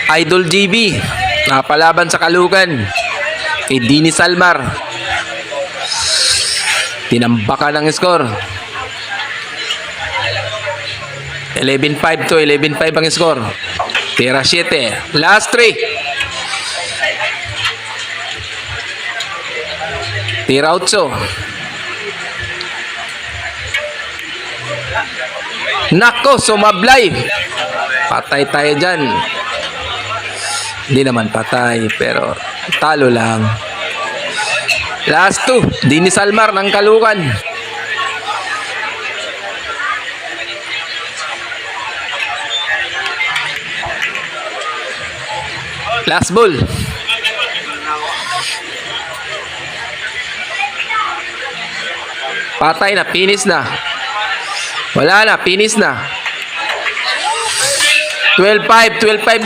Idol JB. Napalaban sa Caloocan. Kay Dini Salmar. Tinambakan ang score. 11-5 to. 11-5 ang score. Tira 7. Last 3. Tira 8. Nako, sumablay. Patay tayo dyan. Hindi naman patay, pero talo lang. Last 2. Dini Salmar ng Caloocan. Last ball. Patay na, finish na. Wala na, finish na. 12-5, 12-5.